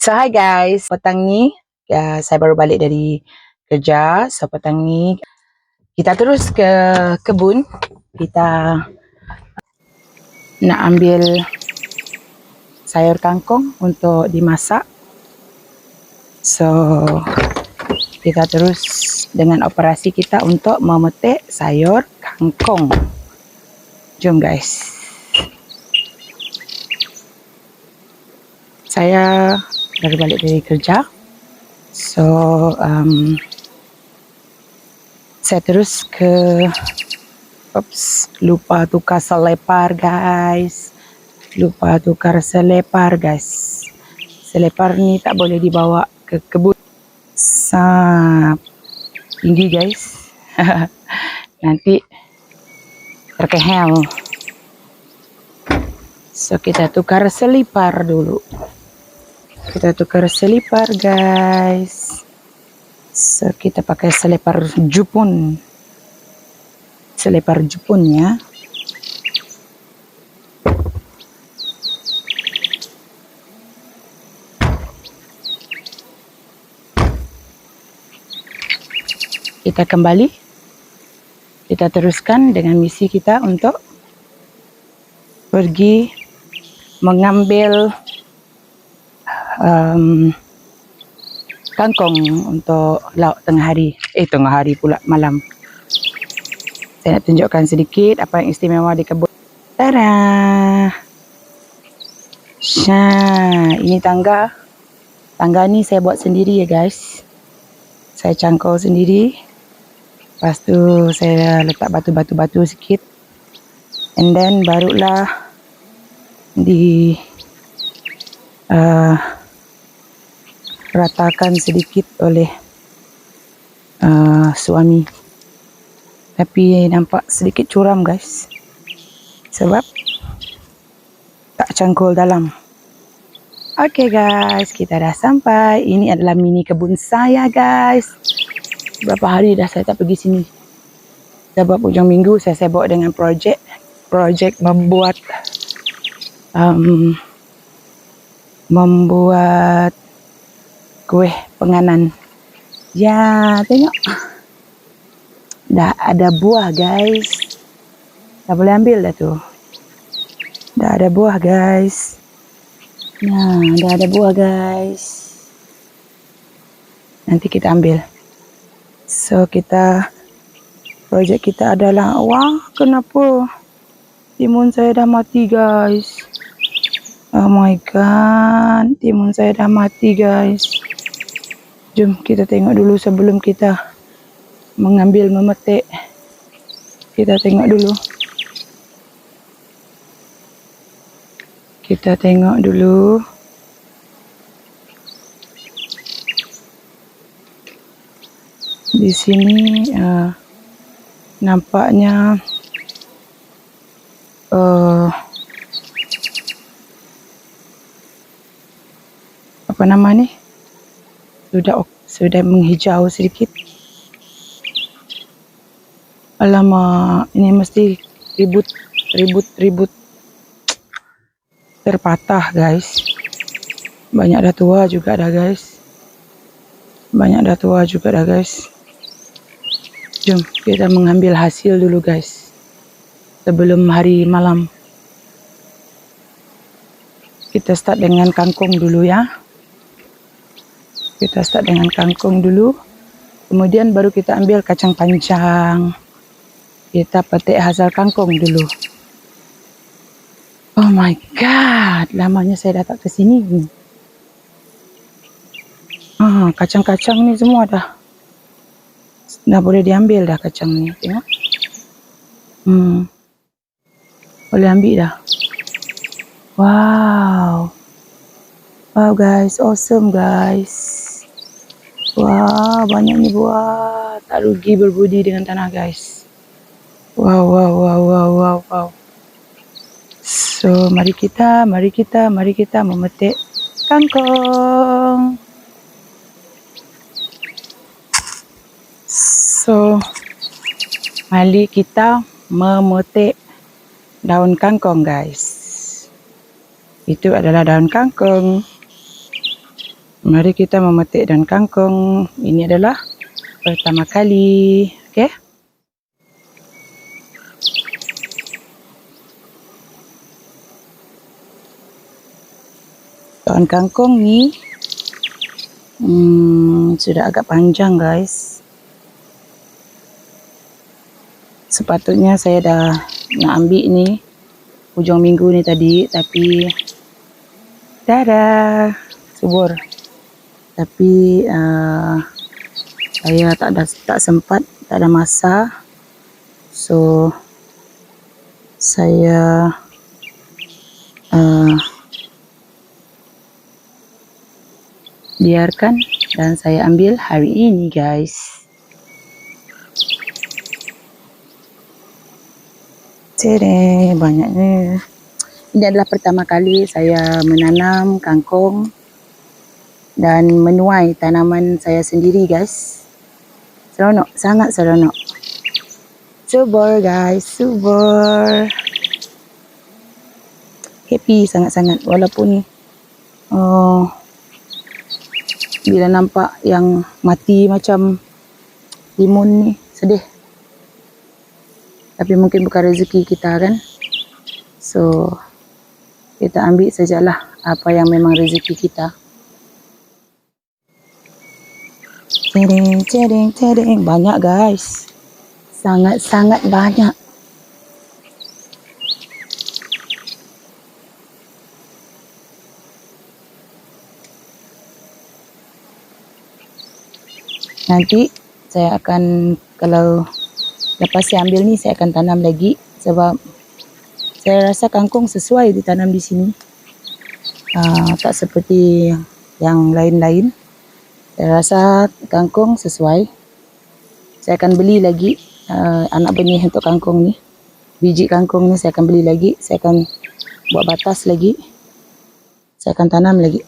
So hi guys, petang ni saya baru balik dari kerja. So petang ni kita terus ke kebun. Kita nak ambil sayur kangkung untuk dimasak. So kita terus dengan operasi kita untuk memetik sayur kangkung. Jom guys. Saya baru balik dari kerja. So saya terus ke lupa tukar selepar guys. Selepar ni tak boleh dibawa ke kebun. Tinggi guys. Nanti terkehel. So kita tukar selipar dulu. Guys. So kita pakai selipar jupun ya. Kita kembali. Kita teruskan dengan misi kita untuk pergi mengambil kangkung untuk lauk tengah hari pula, malam. Saya nak tunjukkan sedikit apa yang istimewa di kebun. Tada! Ini tangga. Tangga ni saya buat sendiri ya guys. Saya cangkul sendiri. Lepas tu saya letak batu-batu sikit. And then barulah ratakan sedikit oleh suami. Tapi nampak sedikit curam guys. Sebab tak cangkul dalam. Okay guys, kita dah sampai. Ini adalah mini kebun saya guys. Berapa hari dah saya tak pergi sini. Sebab hujung minggu saya sibuk dengan projek membuat kuih penganan. Ya, tengok. Dah ada buah guys. Dah boleh ambil dah tu. Dah ada buah guys. Nah, dah ada buah guys. Nanti kita ambil. So projek kita adalah, wah kenapa timun saya dah mati guys. Oh my god, timun saya dah mati guys. Jom kita tengok dulu sebelum kita memetik. Kita tengok dulu. Di sini nampaknya apa nama ni? Sudah menghijau sedikit. Alamak, ini mesti ribut terpatah guys. Banyak dah tua juga dah guys. Jom kita mengambil hasil dulu guys. Sebelum hari malam. Kita start dengan kangkung dulu ya. Kemudian baru kita ambil kacang panjang. Kita petik hasil kangkung dulu. Oh my god, lamanya saya datang ke sini. Kacang-kacang ni semua dah boleh diambil dah kacang ni. Tengok. Boleh ambil dah. Wow guys, awesome guys. Wah, banyak ni buah. Tak rugi berbudi dengan tanah guys. Wow. So mari kita memetik kangkung. So mari kita memetik daun kangkung guys. Itu adalah daun kangkung. Mari kita memetik daun kangkung. Ini adalah pertama kali. Okey. Daun kangkung ni sudah agak panjang guys. Sepatutnya saya dah nak ambil ni hujung minggu ni tadi, tapi tada, subur. Tapi saya tak sempat, tak ada masa. So saya biarkan dan saya ambil hari ini guys. Tere, banyaknya. Ini adalah pertama kali saya menanam kangkung dan menuai tanaman saya sendiri guys. Seronok, sangat seronok. Subur guys, subur. Happy sangat-sangat walaupun bila nampak yang mati macam limun ni sedih. Tapi mungkin bukan rezeki kita kan. So kita ambil sajalah apa yang memang rezeki kita. Cering. Banyak guys. Sangat-sangat banyak. Nanti saya akan, kalau lepas saya ambil ni, saya akan tanam lagi. Sebab saya rasa kangkung sesuai ditanam di sini. Tak seperti yang lain-lain. Saya rasa kangkung sesuai. Saya akan beli lagi anak benih untuk kangkung ni. Biji kangkung ni saya akan beli lagi. Saya akan buat batas lagi. Saya akan tanam lagi.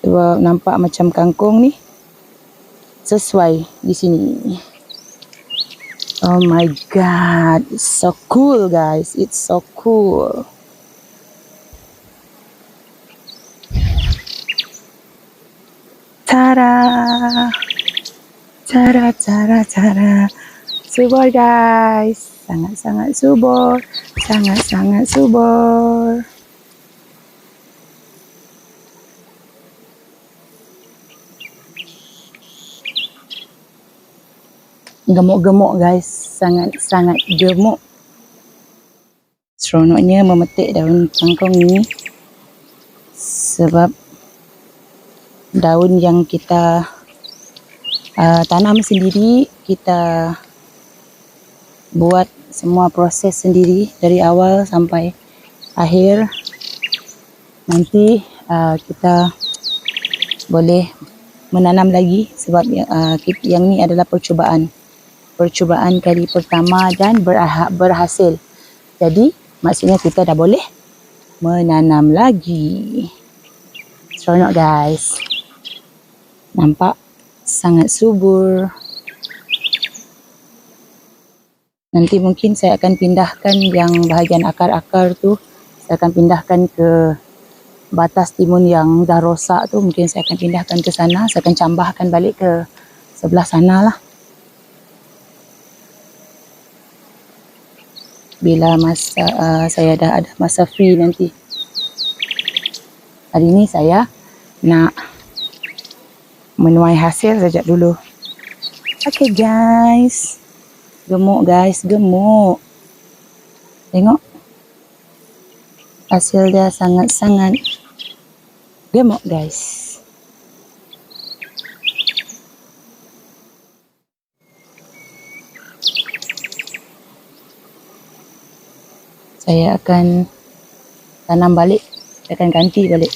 Sebab nampak macam kangkung ni sesuai di sini. Oh my god, it's so cool guys, it's so cool. Tada, subur guys, sangat-sangat subur, sangat-sangat subur. Gemuk-gemuk guys, sangat-sangat gemuk. Seronoknya memetik daun kangkung ni sebab daun yang kita tanam sendiri, kita buat semua proses sendiri dari awal sampai akhir. Nanti kita boleh menanam lagi sebab yang ni adalah percubaan kali pertama dan berhasil. Jadi maksudnya kita dah boleh menanam lagi. Seronok guys. Nampak sangat subur. Nanti mungkin saya akan pindahkan yang bahagian akar-akar tu, saya akan pindahkan ke batas timun yang dah rosak tu. Mungkin saya akan pindahkan ke sana. Saya akan cambahkan balik ke sebelah sana lah. Bila masa saya dah ada masa free nanti. Hari ni saya nak menuai hasil sejak dulu. Okay guys. Gemuk guys, gemuk. Tengok. Hasil dia sangat-sangat gemuk guys. Saya akan tanam balik. Saya akan ganti balik.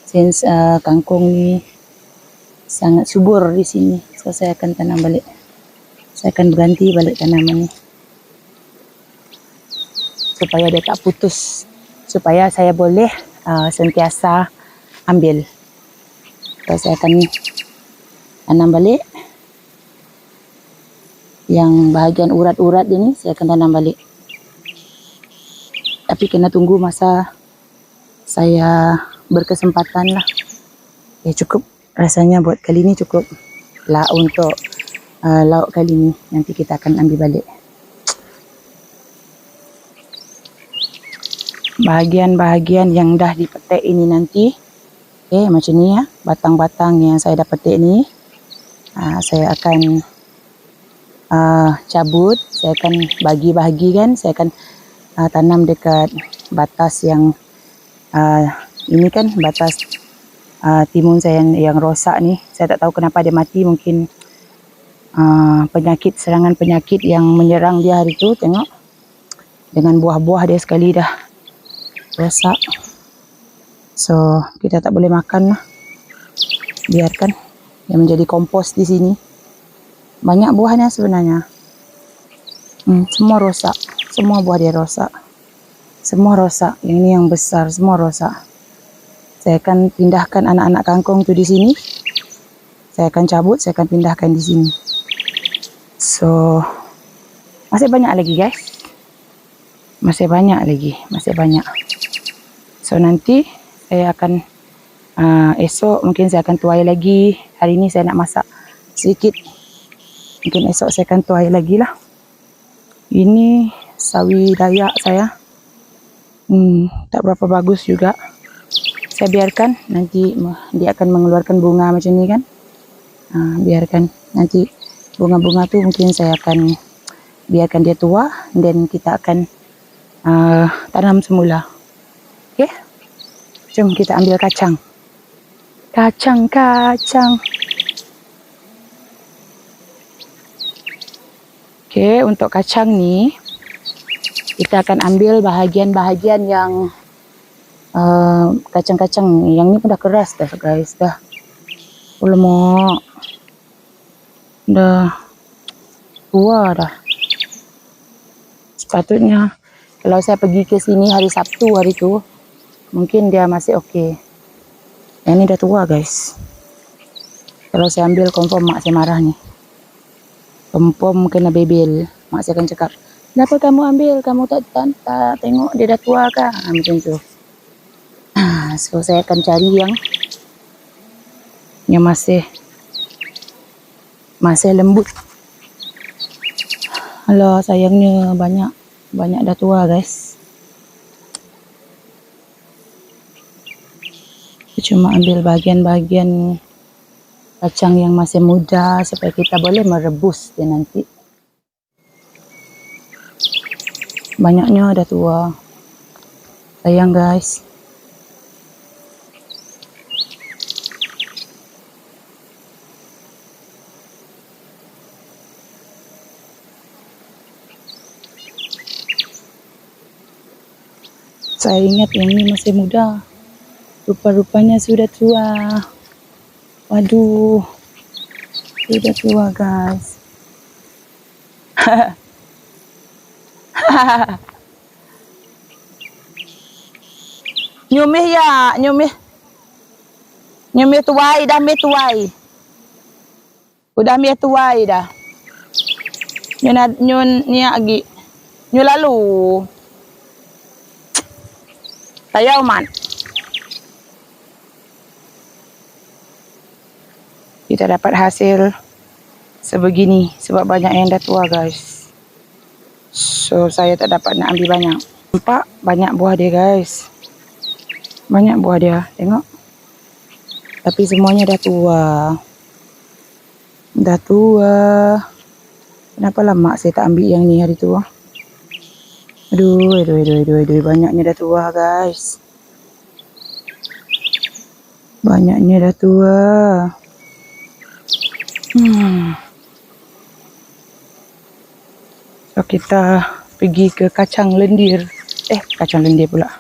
Since kangkung ni sangat subur di sini. So saya akan tanam balik. Saya akan ganti balik tanaman ni. Supaya dia tak putus. Supaya saya boleh sentiasa ambil. So saya akan tanam balik. Yang bahagian urat-urat dia ni saya akan tanam balik. Tapi kena tunggu masa saya berkesempatan lah. Cukup rasanya buat kali ni, cukup lah untuk lauk kali ni. Nanti kita akan ambil balik bahagian-bahagian yang dah dipetik ini nanti. Macam ni ya, batang-batang yang saya dah petik ni, saya akan cabut, saya akan bagi-bahagikan, saya akan tanam dekat batas yang ini kan, batas timun saya yang rosak ni. Saya tak tahu kenapa dia mati, mungkin serangan penyakit yang menyerang dia hari tu. Tengok, dengan buah-buah dia sekali dah rosak. So kita tak boleh makan lah, biarkan dia menjadi kompos di sini. Banyak buahnya sebenarnya. Semua rosak, semua buah dia rosak, semua rosak. Yang ini yang besar, semua rosak. Saya akan pindahkan anak-anak kangkung tu di sini. Saya akan cabut, saya akan pindahkan di sini. So masih banyak lagi guys, masih banyak lagi, masih banyak. So nanti saya akan esok mungkin saya akan tuai lagi. Hari ini saya nak masak sedikit, mungkin esok saya akan tuai lagi lah. Ini sawi Dayak saya, tak berapa bagus juga. Saya biarkan, nanti dia akan mengeluarkan bunga macam ni kan. Biarkan, nanti bunga-bunga tu mungkin saya akan biarkan dia tua, dan kita akan tanam semula. Okay, jom kita ambil kacang. Kacang. Okay, untuk kacang ni kita akan ambil bahagian-bahagian yang kacang-kacang yang ni pun dah keras dah guys, dah. Lemak, dah tua dah. Sepatutnya kalau saya pergi ke sini hari Sabtu hari tu, mungkin dia masih okey. Yang ni dah tua guys. Kalau saya ambil confirm mak saya marah ni. Confirm kena bebel. Mak saya akan cakap, kenapa kamu ambil? Kamu tak tengok dia dah tua kah? Macam tu. So saya akan cari yang masih lembut. Alah, sayangnya banyak dah tua guys. Cuma ambil bahagian-bahagian kacang yang masih muda supaya kita boleh merebus dia nanti. Banyaknya dah tua, sayang guys. Saya ingat yang ini masih muda, rupa-rupanya sudah tua. Waduh, sudah tua guys. Nyumih ya, nyumih tuai dah, tuai. Udah tuai dah. Nyun ni lagi. Nyun lalu. Tayaw man. Kita dapat hasil sebegini sebab banyak yang dah tua guys. So saya tak dapat nak ambil banyak. Nampak banyak buah dia guys. Banyak buah dia, tengok. Tapi semuanya dah tua. Dah tua. Kenapa lama saya tak ambil yang ni hari tu? Aduh, banyaknya dah tua guys. Banyaknya dah tua. So kita pergi ke kacang lendir. Kacang lendir pula.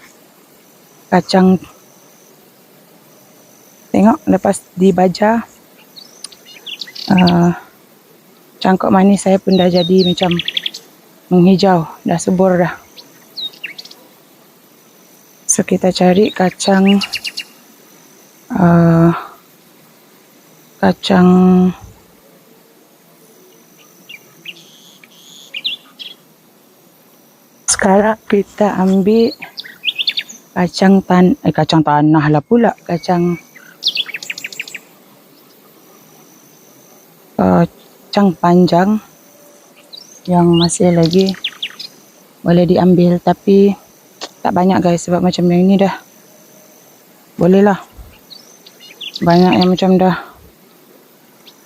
Kacang. Tengok lepas dibaja. Cangkok manis saya pun dah jadi macam menghijau. Dah subur dah. So kita cari kacang. Sekarang kita ambil kacang tanah lah pula, kacang panjang yang masih lagi boleh diambil, tapi tak banyak guys, sebab macam yang ni dah boleh lah, banyak yang macam dah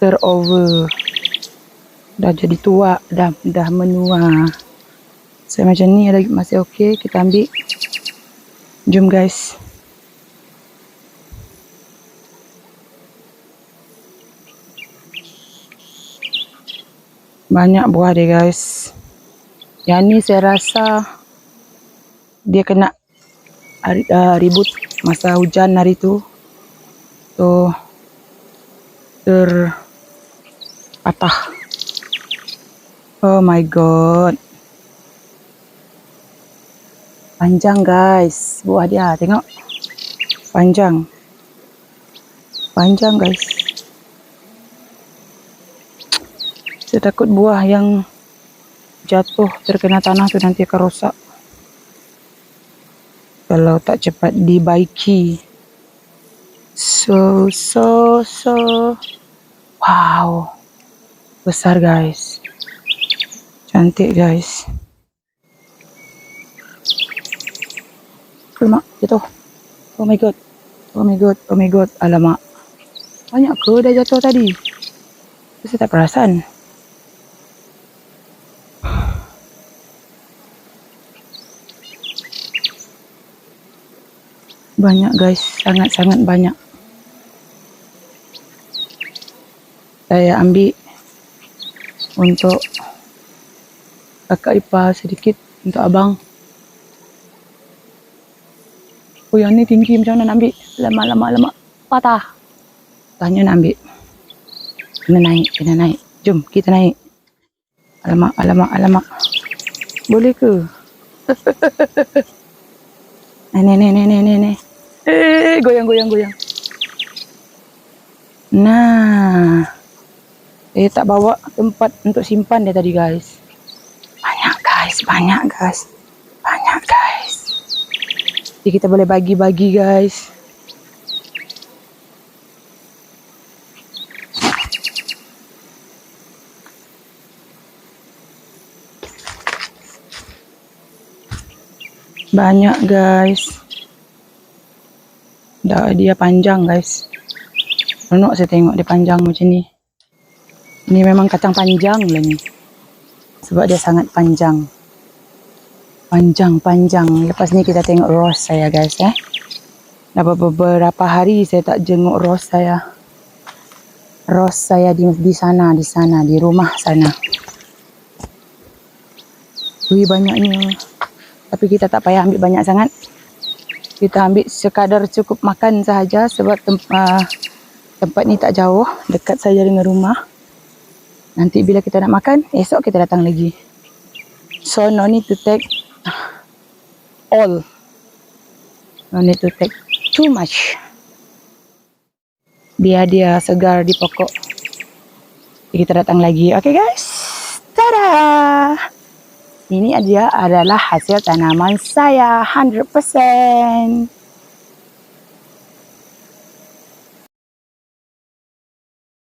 terover, dah jadi tua, dah menua. So macam ni lagi masih okey, kita ambil. Jom guys. Banyak buah dia guys. Yang ni saya rasa dia kena ribut masa hujan hari tu, so terpatah. Oh my god, panjang guys buah dia, tengok, panjang guys. Saya takut buah yang jatuh terkena tanah tu nanti akan rosak kalau tak cepat dibaiki. So wow, besar guys, cantik guys. Alamak, jatuh. Oh my god, alamak. Banyak ke dah jatuh tadi? Saya tak perasan. Banyak guys, sangat-sangat banyak. Saya ambil untuk kakak ipar sedikit, untuk abang. Oh yang ni tinggi, macam mana nak ambil? Lama, patah. Tanya nak ambil. Kena naik. Jom kita naik. Alamak. Boleh ke? Ni. Goyang. Nah, saya tak bawa tempat untuk simpan dia tadi guys. Banyak guys. Jadi kita boleh bagi-bagi guys. Banyak guys. Dia panjang guys. Renok saya tengok dia panjang macam ni. Ini memang kacang panjang lah ni, sebab dia sangat panjang. Lepas ni kita tengok rose saya guys. Dah beberapa hari saya tak jenguk rose saya. Di sana di rumah sana. Wih, banyaknya. Tapi kita tak payah ambil banyak sangat. Kita ambil sekadar cukup makan sahaja, sebab tempat ni tak jauh, dekat saja dengan rumah. Nanti bila kita nak makan, esok kita datang lagi. So no need to take all. No need to take too much. Biar dia segar di pokok. Kita datang lagi. Okay guys. Tada! Ini dia adalah hasil tanaman saya 100%.